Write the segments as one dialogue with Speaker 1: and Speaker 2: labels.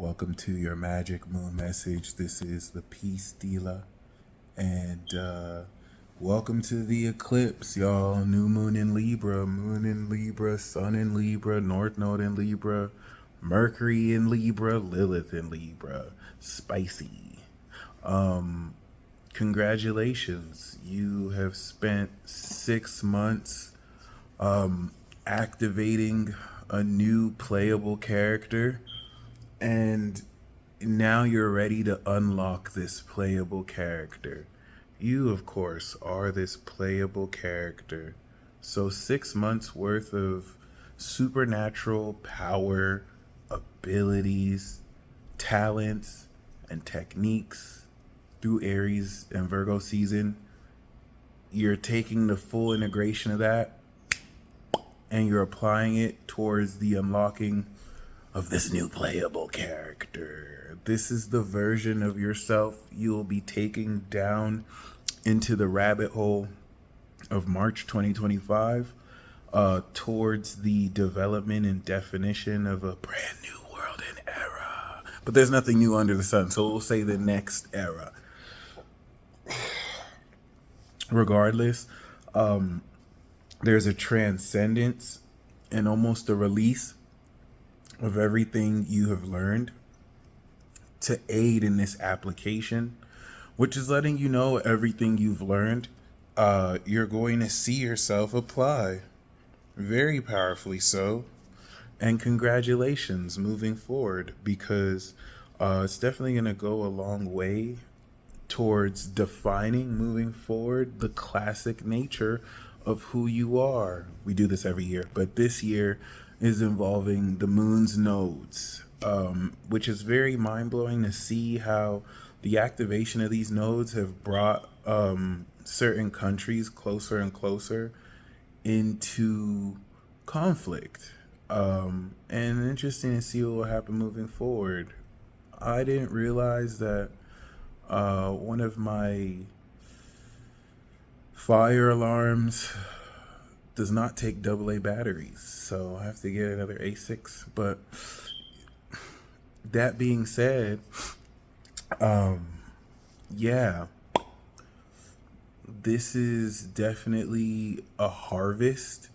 Speaker 1: Welcome to your magic moon message. This is the Peace Dealer. And welcome to the eclipse, y'all. New moon in Libra, sun in Libra, north node in Libra, Mercury in Libra, Lilith in Libra. Spicy. Congratulations. You have spent 6 months activating a new playable character, and now you're ready to unlock this playable character. You, of course, are this playable character. So 6 months worth of supernatural power, abilities, talents, and techniques through Aries and Virgo season. You're taking the full integration of that and you're applying it towards the unlocking of this new playable character. This is the version of yourself you'll be taking down into the rabbit hole of March 2025 towards the development and definition of a brand new world and era. But there's nothing new under the sun, so we'll say the next era. Regardless, there's a transcendence and almost a release of everything you have learned to aid in this application, which is letting you know everything you've learned, you're going to see yourself apply very powerfully so. And congratulations moving forward, because it's definitely going to go a long way towards defining moving forward the classic nature of who you are. We do this every year, but this year is involving the moon's nodes, which is very mind-blowing to see how the activation of these nodes have brought certain countries closer and closer into conflict. And interesting to see what will happen moving forward. I didn't realize that one of my fire alarms does not take AA batteries, so I have to get another A6. But that being said, yeah, this is definitely a harvest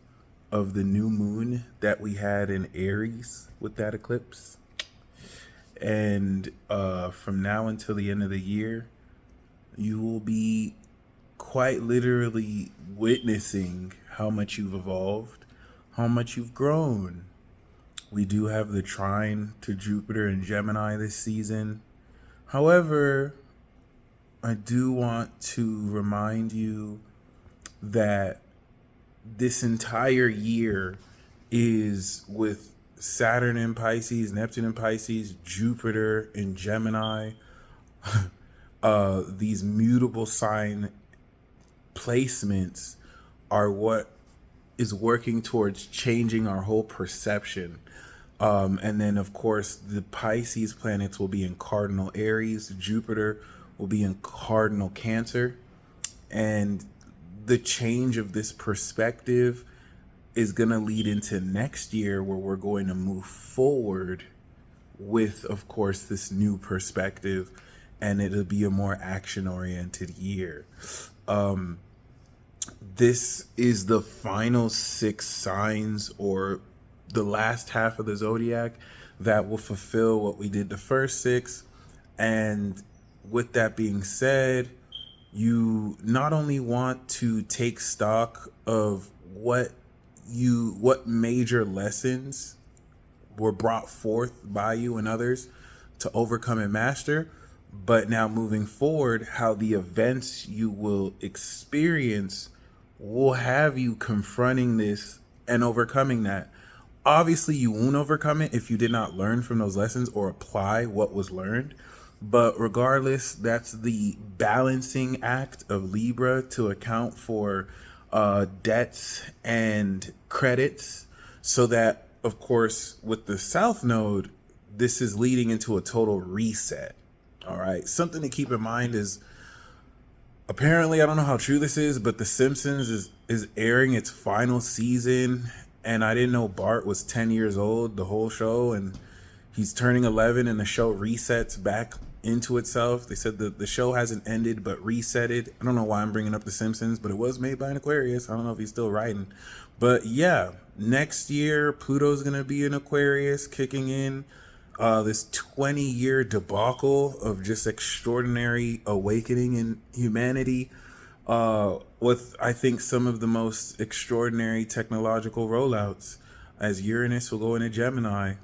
Speaker 1: of the new moon that we had in Aries with that eclipse. And from now until the end of the year, you will be quite literally witnessing how much you've evolved, how much you've grown. We do have the trine to Jupiter and Gemini this season. However, I do want to remind you that this entire year is with Saturn in Pisces, Neptune in Pisces, Jupiter in Gemini, these mutable sign placements are what is working towards changing our whole perception. And then, of course, the Pisces planets will be in cardinal Aries. Jupiter will be in cardinal Cancer. And the change of this perspective is going to lead into next year, where we're going to move forward with, of course, this new perspective. And it'll be a more action-oriented year. This is the final 6 signs, or the last half of the zodiac, that will fulfill what we did the first 6. And with that being said, you not only want to take stock of what major lessons were brought forth by you and others to overcome and master, but now moving forward, how the events you will experience will have you confronting this and overcoming that. Obviously, you won't overcome it if you did not learn from those lessons or apply what was learned. But regardless, that's the balancing act of Libra, to account for debts and credits, so that, of course, with the South Node, this is leading into a total reset. All right. Something to keep in mind is, apparently, I don't know how true this is, but The Simpsons is airing its final season. And I didn't know Bart was 10 years old the whole show. And He's turning 11 and the show resets back into itself. They said that the show hasn't ended but resetted. I don't know why I'm bringing up The Simpsons, but it was made by an Aquarius. I don't know if he's still writing. But yeah, next year, Pluto's going to be in Aquarius, kicking in this 20-year debacle of just extraordinary awakening in humanity, with, I think, some of the most extraordinary technological rollouts, as Uranus will go into Gemini.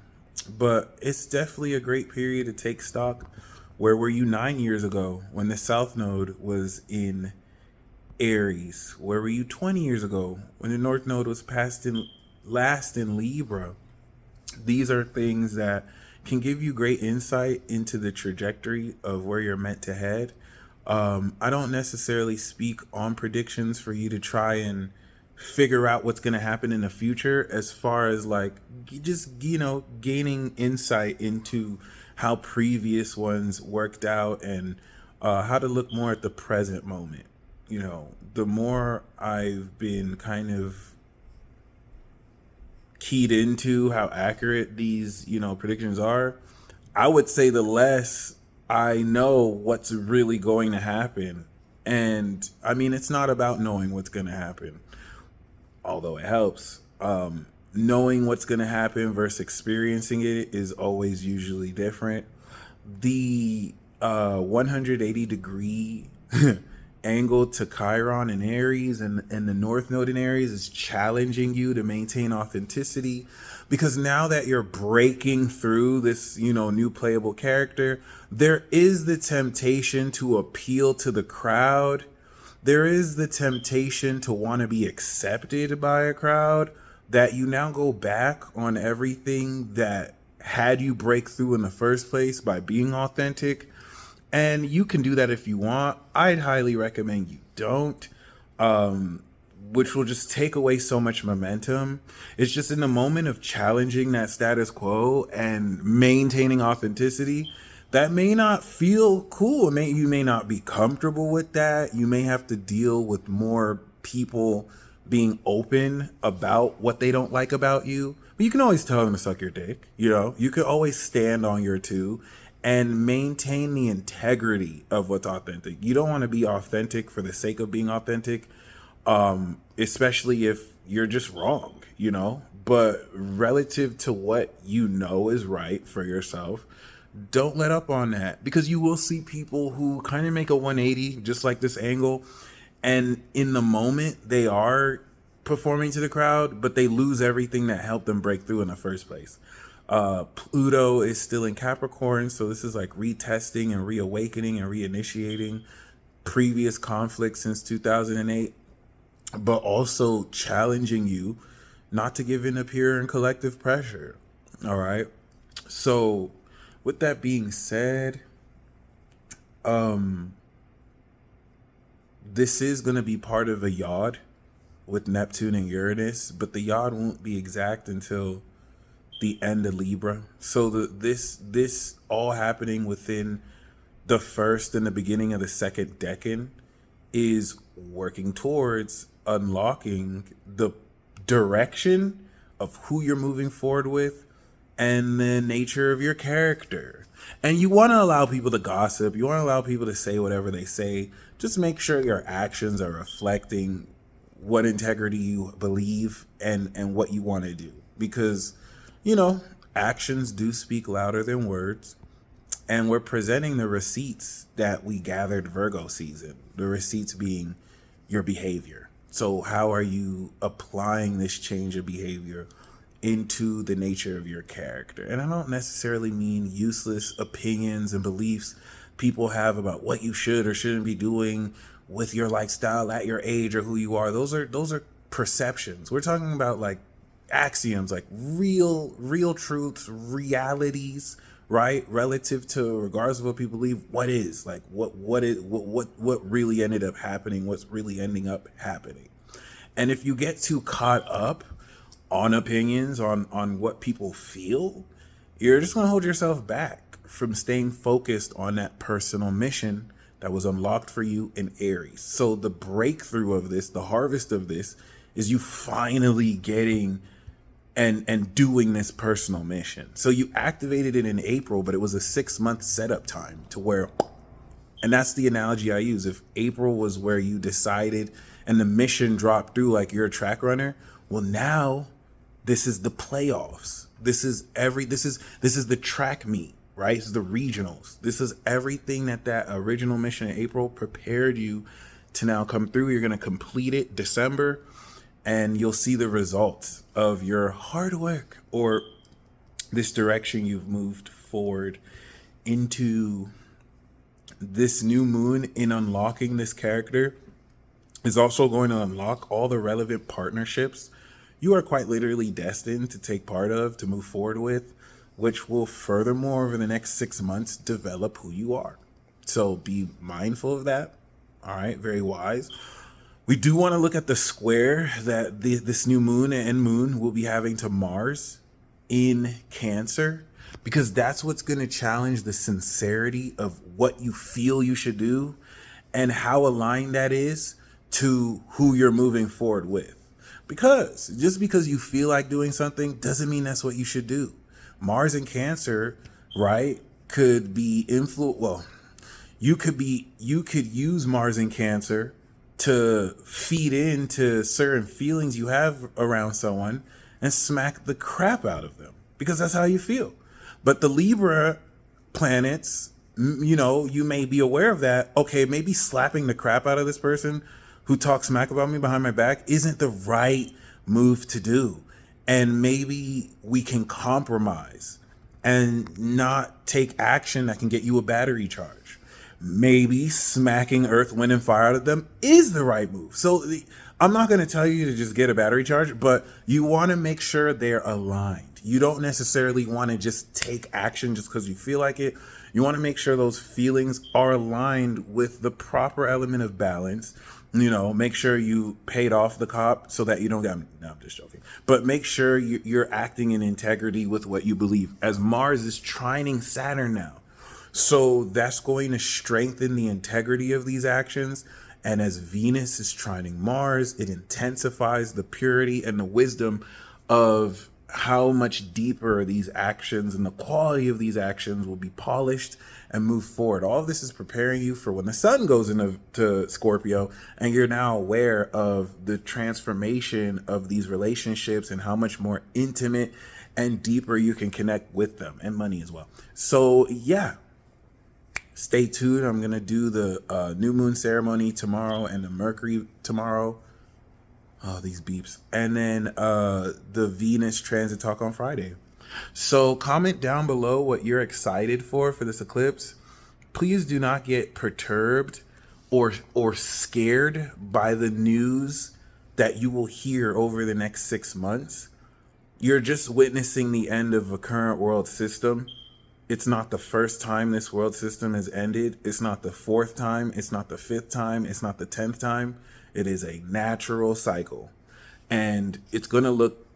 Speaker 1: But it's definitely a great period to take stock. Where were you 9 years ago when the South Node was in Aries? Where were you 20 years ago when the North Node was last in Libra? These are things that can give you great insight into the trajectory of where you're meant to head. I don't necessarily speak on predictions for you to try and figure out what's going to happen in the future, as far as like just, gaining insight into how previous ones worked out, and how to look more at the present moment. The more I've been kind of keyed into how accurate these, predictions are, I would say the less I know what's really going to happen. And I mean, it's not about knowing what's going to happen, although it helps. Knowing what's going to happen versus experiencing it is always usually different. The 180 degree angle to Chiron in Aries and the North Node in Aries is challenging you to maintain authenticity, because now that you're breaking through this, new playable character, there is the temptation to appeal to the crowd. There is the temptation to want to be accepted by a crowd, that you now go back on everything that had you break through in the first place by being authentic. And you can do that if you want. I'd highly recommend you don't, which will just take away so much momentum. It's just in the moment of challenging that status quo and maintaining authenticity, that may not feel cool. You may not be comfortable with that. You may have to deal with more people being open about what they don't like about you. But you can always tell them to suck your dick. You could always stand on your two and maintain the integrity of what's authentic. You don't want to be authentic for the sake of being authentic, especially if you're just wrong, But relative to what is right for yourself, don't let up on that, because you will see people who kind of make a 180, just like this angle. And in the moment, they are performing to the crowd, but they lose everything that helped them break through in the first place. Pluto is still in Capricorn, so this is like retesting and reawakening and reinitiating previous conflicts since 2008, but also challenging you not to give in to peer and collective pressure. All right. So with that being said, this is going to be part of a yod with Neptune and Uranus, but the yod won't be exact until the end of Libra. So this all happening within the first and the beginning of the second decan is working towards unlocking the direction of who you're moving forward with and the nature of your character. And you want to allow people to gossip. You want to allow people to say whatever they say. Just make sure your actions are reflecting what integrity you believe and what you want to do. Because, actions do speak louder than words. And we're presenting the receipts that we gathered Virgo season. The receipts being your behavior. So how are you applying this change of behavior into the nature of your character? And I don't necessarily mean useless opinions and beliefs people have about what you should or shouldn't be doing with your lifestyle at your age or who you are. Those are perceptions. We're talking about like axioms, like real truths, realities, right? Relative to, regardless of what people believe, what is like what really ended up happening, what's really ending up happening. And if you get too caught up on opinions, on what people feel, you're just going to hold yourself back from staying focused on that personal mission that was unlocked for you in Aries. So the breakthrough of this, the harvest of this, is you finally getting and doing this personal mission. So you activated it in April, but it was a 6-month setup time to where, and that's the analogy I use. If April was where you decided and the mission dropped through like you're a track runner, well, now this is the playoffs. This is the track meet, right? This is the regionals. This is everything that original mission in April prepared you to now come through. You're going to complete it December, and you'll see the results of your hard work or this direction you've moved forward into. This new moon in unlocking this character is also going to unlock all the relevant partnerships you are quite literally destined to take part of, to move forward with, which will furthermore over the next 6 months develop who you are. So be mindful of that. All right, very wise. We do want to look at the square that this new moon and moon will be having to Mars in Cancer, because that's what's going to challenge the sincerity of what you feel you should do and how aligned that is to who you're moving forward with. Because just because you feel like doing something doesn't mean that's what you should do. Mars in Cancer, right, could be you could use Mars in Cancer to feed into certain feelings you have around someone and smack the crap out of them because that's how you feel. But the Libra planets, you may be aware of that. Okay, maybe slapping the crap out of this person who talks smack about me behind my back isn't the right move to do. And maybe we can compromise and not take action that can get you a battery charge. Maybe smacking earth, wind, and fire out of them is the right move. So I'm not going to tell you to just get a battery charge, but you want to make sure they're aligned. You don't necessarily want to just take action just because you feel like it. You want to make sure those feelings are aligned with the proper element of balance. Make sure you paid off the cop so that you don't get, no, I'm just joking. But make sure you're acting in integrity with what you believe, as Mars is trining Saturn now. So that's going to strengthen the integrity of these actions. And as Venus is trining Mars, it intensifies the purity and the wisdom of how much deeper these actions and the quality of these actions will be polished and move forward. All of this is preparing you for when the sun goes into Scorpio and you're now aware of the transformation of these relationships and how much more intimate and deeper you can connect with them, and money as well. So yeah, stay tuned. I'm going to do the new moon ceremony tomorrow and the Mercury tomorrow. Oh, these beeps. And then the Venus transit talk on Friday. So comment down below what you're excited for this eclipse. Please do not get perturbed or scared by the news that you will hear over the next 6 months. You're just witnessing the end of a current world system. It's not the first time this world system has ended. It's not the 4th time. It's not the 5th time. It's not the 10th time. It is a natural cycle. And it's going to look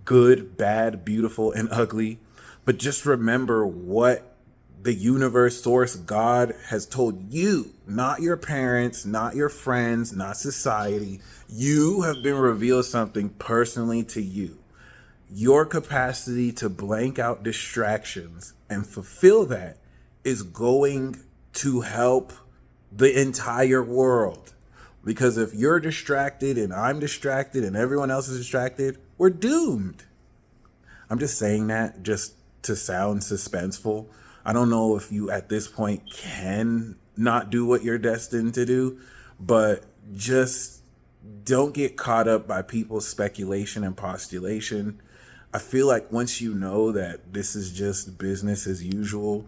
Speaker 1: good, bad, beautiful, and ugly. But just remember what the universe, source, God has told you, not your parents, not your friends, not society. You have been revealed something personally to you. Your capacity to blank out distractions and fulfill that is going to help the entire world. Because if you're distracted and I'm distracted and everyone else is distracted, we're doomed. I'm just saying that just to sound suspenseful. I don't know if you at this point can not do what you're destined to do, but just don't get caught up by people's speculation and postulation. I feel like once you know that this is just business as usual,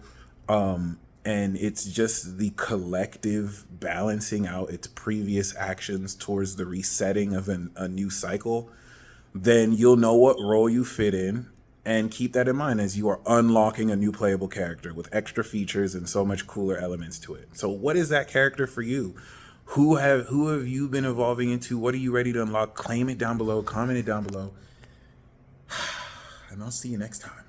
Speaker 1: and it's just the collective balancing out its previous actions towards the resetting of a new cycle, then you'll know what role you fit in, and keep that in mind as you are unlocking a new playable character with extra features and so much cooler elements to it. So what is that character for you? Who have you been evolving into? What are you ready to unlock? Claim it down below, comment it down below, and I'll see you next time.